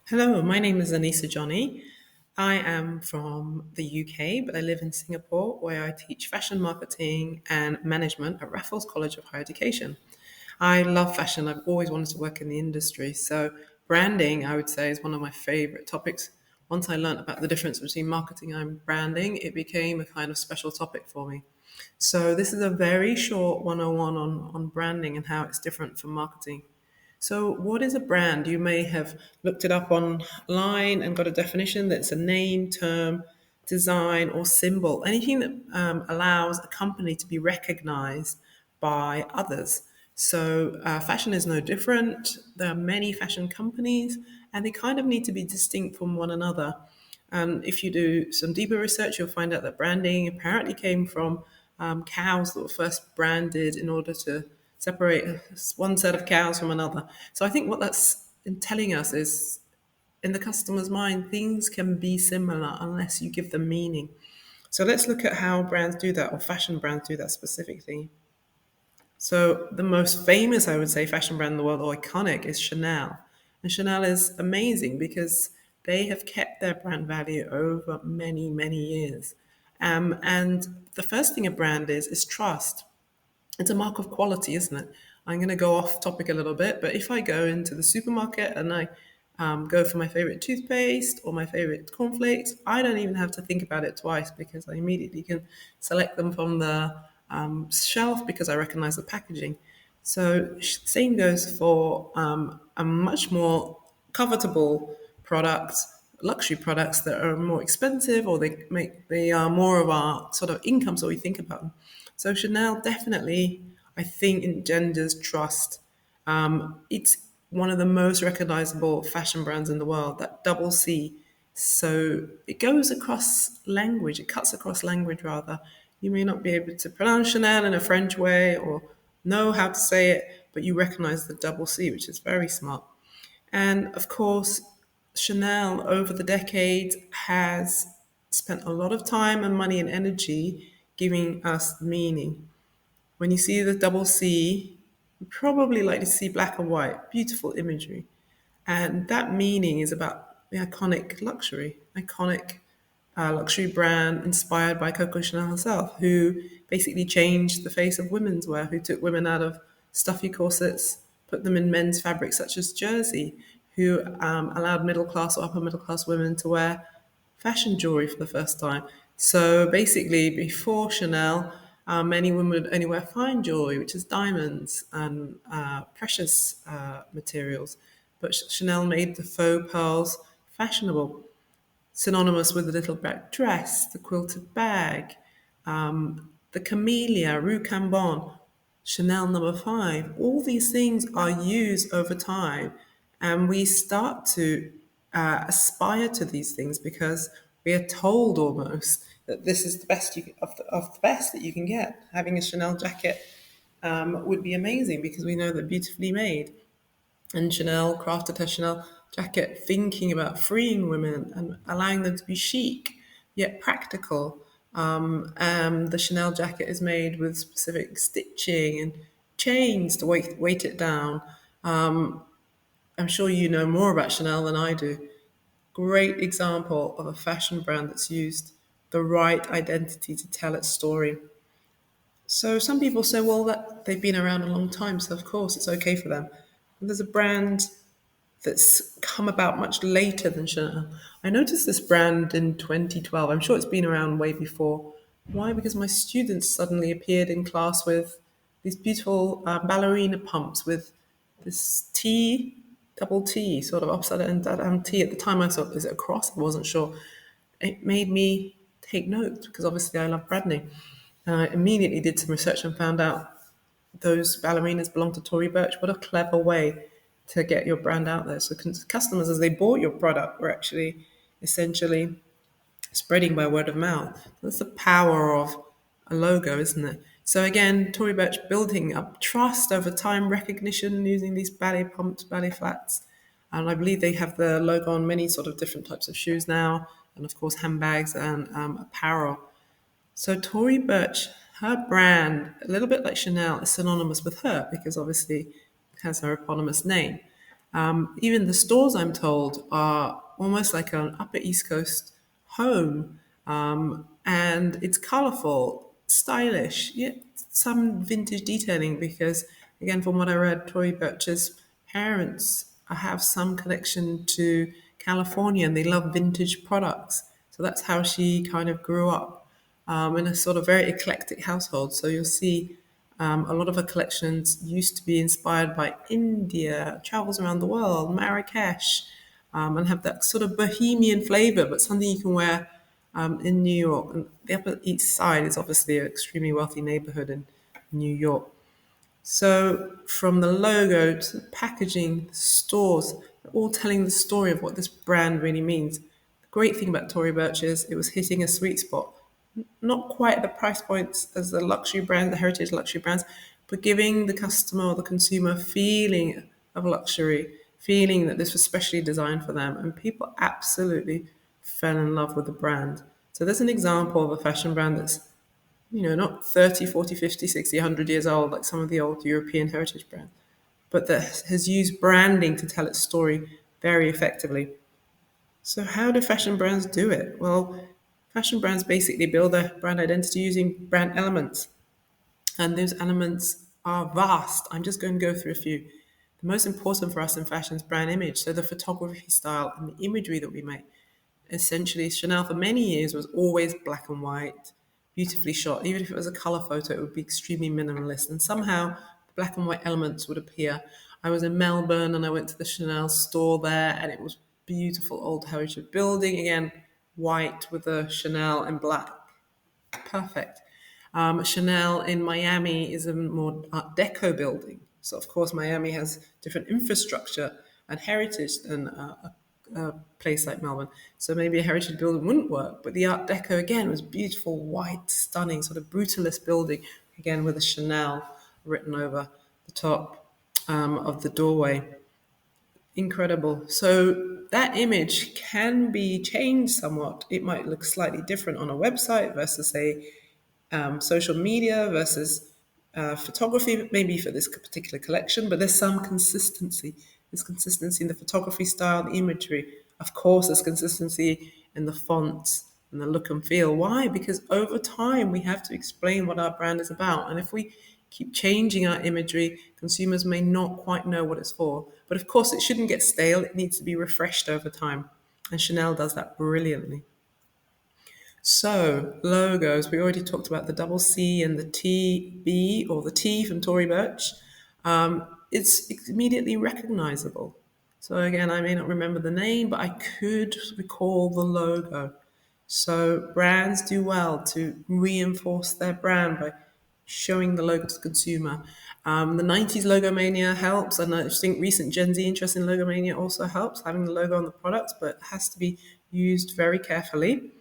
Hello, my name is Anissa Johnny. I am from the UK, but I live in Singapore where I teach fashion marketing and management at Raffles College of Higher Education. I love fashion. I've always wanted to work in the industry. So, branding, I would say, is one of my favorite topics. Once I learned about the difference between marketing and branding, it became a kind of special topic for me. So, this is a very short 101 on branding and how it's different from marketing. So, what is a brand? You may have looked it up online and got a definition that's a name, term, design, or symbol, anything that allows a company to be recognized by others. So, fashion is no different. There are many fashion companies, and they kind of need to be distinct from one another. If you do some deeper research, you'll find out that branding apparently came from cows that were first branded in order to separate one set of cows from another. So I think what that's telling us is in the customer's mind, things can be similar unless you give them meaning. So let's look at how brands do that, or fashion brands do that specifically. So the most famous, I would say, fashion brand in the world, or iconic, is Chanel. And Chanel is amazing because they have kept their brand value over many, many years. And the first thing a brand is trust. It's a mark of quality, isn't it? I'm going to go off topic a little bit, but if I go into the supermarket and I go for my favorite toothpaste or my favorite cornflakes, I don't even have to think about it twice because I immediately can select them from the shelf because I recognize the packaging. So, same goes for a much more covetable product, luxury products that are more expensive or they are more of our sort of income, so we think about them. So Chanel definitely, I think, engenders trust. It's one of the most recognizable fashion brands in the world, that double C. So it goes across language, it cuts across language rather. You may not be able to pronounce Chanel in a French way or know how to say it, but you recognize the double C, which is very smart. And of course, Chanel over the decades has spent a lot of time and money and energy giving us meaning. When you see the double C, you probably like to see black and white, beautiful imagery. And that meaning is about the iconic luxury brand inspired by Coco Chanel herself, who basically changed the face of women's wear, who took women out of stuffy corsets, put them in men's fabrics such as jersey, who allowed middle class or upper middle class women to wear fashion jewelry for the first time. So basically, before Chanel, many women would only wear fine jewelry, which is diamonds and precious materials. But Chanel made the faux pearls fashionable, synonymous with the little black dress, the quilted bag, the camellia, Rue Cambon, Chanel number 5. All these things are used over time, and we start to aspire to these things because we are told almost that this is the best of the best that you can get. Having a Chanel jacket would be amazing because we know they're beautifully made. And Chanel crafted her Chanel jacket thinking about freeing women and allowing them to be chic yet practical. The Chanel jacket is made with specific stitching and chains to weight it down. I'm sure you know more about Chanel than I do. Great example of a fashion brand that's used the right identity to tell its story. So some people say, well, that they've been around a long time, so of course it's okay for them. And there's a brand that's come about much later than Chanel. I noticed this brand in 2012. I'm sure it's been around way before. Why? Because my students suddenly appeared in class with these beautiful ballerina pumps with this T, double T, sort of upside down T. At the time I thought, is it a cross? I wasn't sure. It made me take note because obviously I love branding. And I immediately did some research and found out those ballerinas belong to Tory Burch. What a clever way to get your brand out there. So customers, as they bought your product, were actually essentially spreading by word of mouth. That's the power of a logo, isn't it? So again, Tory Burch building up trust over time, recognition using these ballet pumps, ballet flats. And I believe they have the logo on many sort of different types of shoes now, and of course handbags and apparel. So Tory Burch, her brand, a little bit like Chanel, is synonymous with her because obviously it has her eponymous name. Even the stores, I'm told, are almost like an Upper East Coast home. And it's colorful, stylish, yet some vintage detailing because, again, from what I read, Tory Burch's parents have some connection to California and they love vintage products. So that's how she kind of grew up in a sort of very eclectic household. So you'll see a lot of her collections used to be inspired by India, travels around the world, Marrakesh, and have that sort of bohemian flavor, but something you can wear in New York. And the Upper East Side is obviously an extremely wealthy neighborhood in New York. So from the logo to the packaging, the stores, they're all telling the story of what this brand really means. The great thing about Tory Burch is it was hitting a sweet spot. Not quite at the price points as the luxury brand, the heritage luxury brands, but giving the customer or the consumer a feeling of luxury, feeling that this was specially designed for them. And people absolutely fell in love with the brand. So there's an example of a fashion brand that's not 30, 40, 50, 60, 100 years old like some of the old European heritage brands, but that has used branding to tell its story very effectively. So, how do fashion brands do it? Well, fashion brands basically build their brand identity using brand elements, and those elements are vast. I'm just going to go through a few. The most important for us in fashion is brand image, so the photography style and the imagery that we make. Essentially, Chanel for many years was always black and white, beautifully shot. Even if it was a color photo, it would be extremely minimalist. And somehow the black and white elements would appear. I was in Melbourne and I went to the Chanel store there, and it was beautiful old heritage building. Again, white with a Chanel in black. Perfect. Chanel in Miami is a more Art Deco building. So, of course, Miami has different infrastructure and heritage than a place like Melbourne. So, maybe a heritage building wouldn't work. But the Art Deco, again, was beautiful, white, stunning, sort of brutalist building, again, with a Chanel written over the top of the doorway. Incredible. So that image can be changed somewhat. It might look slightly different on a website versus, say, social media versus photography, maybe for this particular collection, but there's some consistency. There's consistency in the photography style, the imagery. Of course, there's consistency in the fonts and the look and feel. Why? Because over time, we have to explain what our brand is about. And if we keep changing our imagery, consumers may not quite know what it's for. But of course, it shouldn't get stale. It needs to be refreshed over time. And Chanel does that brilliantly. So, logos, we already talked about the double C and the TB or the T from Tory Burch. It's immediately recognizable. So, again, I may not remember the name, but I could recall the logo. So, brands do well to reinforce their brand by showing the logo to the consumer. The 90s logomania helps, and I think recent Gen Z interest in logomania also helps, having the logo on the products, but it has to be used very carefully.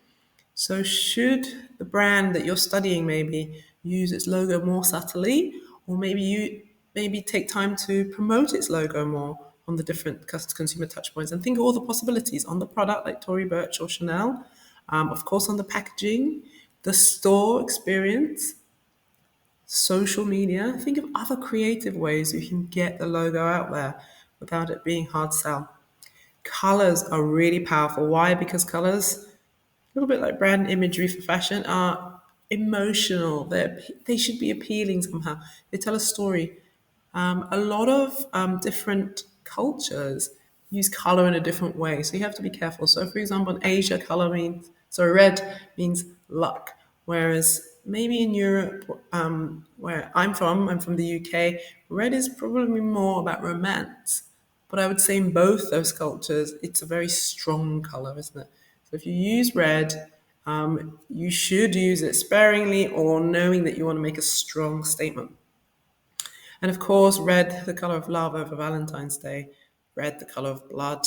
So, should the brand that you're studying maybe use its logo more subtly, or maybe you maybe take time to promote its logo more on the different consumer touchpoints and think of all the possibilities on the product, like Tory Burch or Chanel, of course, on the packaging, the store experience, social media. Think of other creative ways you can get the logo out there without it being hard sell. Colors are really powerful. Why? Because colors, a little bit like brand imagery for fashion, are emotional. They should be appealing somehow. They tell a story. A lot of different cultures use color in a different way, so you have to be careful. So, for example, in Asia, color means so red means luck, whereas maybe in Europe, where I'm from the UK, red is probably more about romance. But I would say in both those cultures, it's a very strong color, isn't it? So if you use red, you should use it sparingly or knowing that you want to make a strong statement. And of course, red, the color of love over Valentine's Day, red, the color of blood,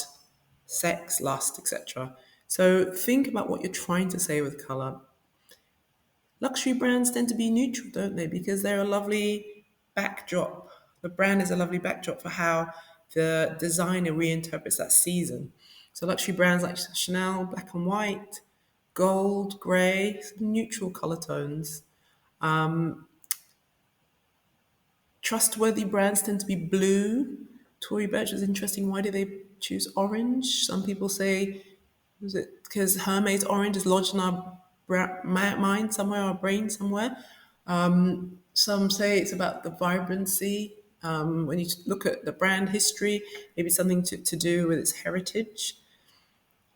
sex, lust, etc. So think about what you're trying to say with color. Luxury brands tend to be neutral, don't they? Because they're a lovely backdrop. The brand is a lovely backdrop for how the designer reinterprets that season. So luxury brands like Chanel, black and white, gold, grey, neutral color tones. Trustworthy brands tend to be blue, Tory Burch was interesting. Why do they choose orange? Some people say, was it because Hermes orange is lodged in our mind somewhere, our brain somewhere? Some say it's about the vibrancy. When you look at the brand history, maybe something to do with its heritage.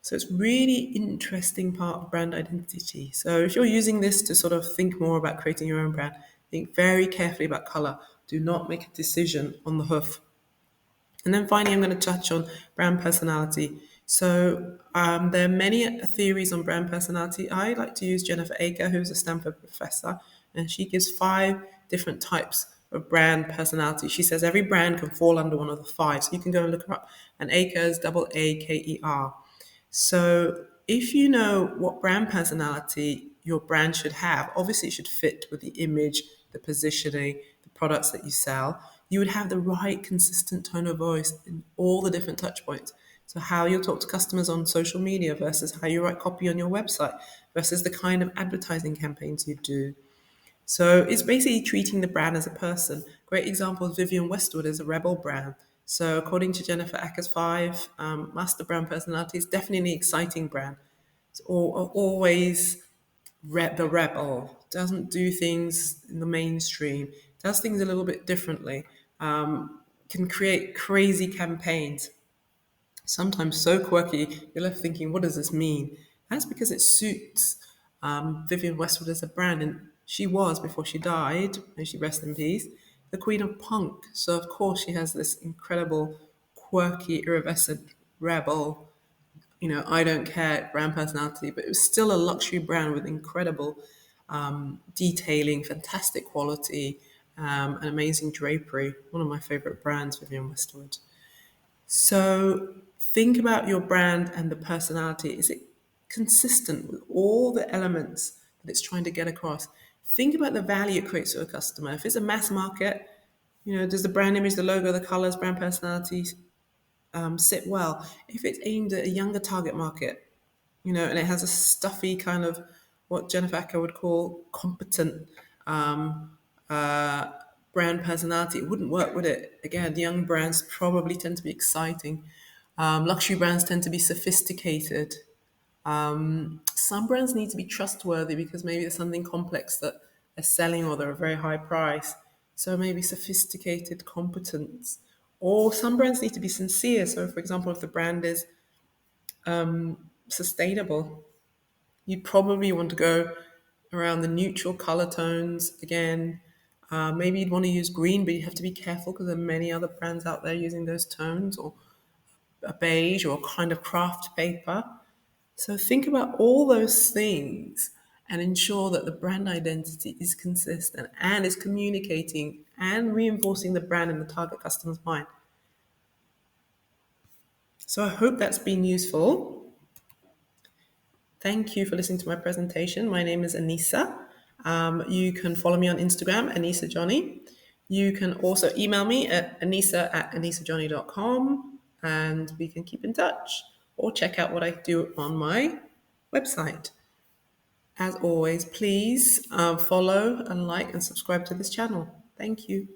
So it's really interesting part of brand identity. So if you're using this to sort of think more about creating your own brand, think very carefully about color. Do not make a decision on the hoof. And then finally, I'm going to touch on brand personality. So there are many theories on brand personality. I like to use Jennifer Aker, who's a Stanford professor, and she gives 5 different types of brand personality. She says every brand can fall under one of the 5. So you can go and look her up. And Aker is Aker. So if you know what brand personality your brand should have, obviously it should fit with the image, the positioning, the products that you sell. You would have the right consistent tone of voice in all the different touch points. So how you'll talk to customers on social media versus how you write copy on your website versus the kind of advertising campaigns you do. So it's basically treating the brand as a person. Great example is Vivienne Westwood is a rebel brand. So according to Jennifer Acker's 5 master brand personality, it's definitely an exciting brand. It's always the rebel, doesn't do things in the mainstream, does things a little bit differently, can create crazy campaigns, sometimes so quirky, you're left thinking, what does this mean? That's because it suits Vivienne Westwood as a brand, and she was, before she died, may she rest in peace, the queen of punk. So, of course, she has this incredible, quirky, iridescent, rebel, I don't care brand personality, but it was still a luxury brand with incredible detailing, fantastic quality, and amazing drapery. One of my favorite brands, Vivienne Westwood. So think about your brand and the personality. Is it consistent with all the elements that it's trying to get across? Think about the value it creates to a customer. If it's a mass market, does the brand image, the logo, the colors, brand personality sit well? If it's aimed at a younger target market, and it has a stuffy kind of what Jennifer Acker would call competent um, uh, brand personality, it wouldn't work, would it? Again, the young brands probably tend to be exciting. Luxury brands tend to be sophisticated. Some brands need to be trustworthy because maybe there's something complex that they're selling or they're a very high price. So maybe sophisticated competence. Or some brands need to be sincere. So, for example, if the brand is sustainable, you'd probably want to go around the neutral color tones again. Maybe you'd want to use green, but you have to be careful because there are many other brands out there using those tones, or a beige or a kind of craft paper. So think about all those things and ensure that the brand identity is consistent and is communicating and reinforcing the brand in the target customer's mind. So I hope that's been useful. Thank you for listening to my presentation. My name is Anissa. You can follow me on Instagram, Anissa Johnny. You can also email me at anissa@anissajohnny.com and we can keep in touch or check out what I do on my website. As always, please follow and like and subscribe to this channel. Thank you.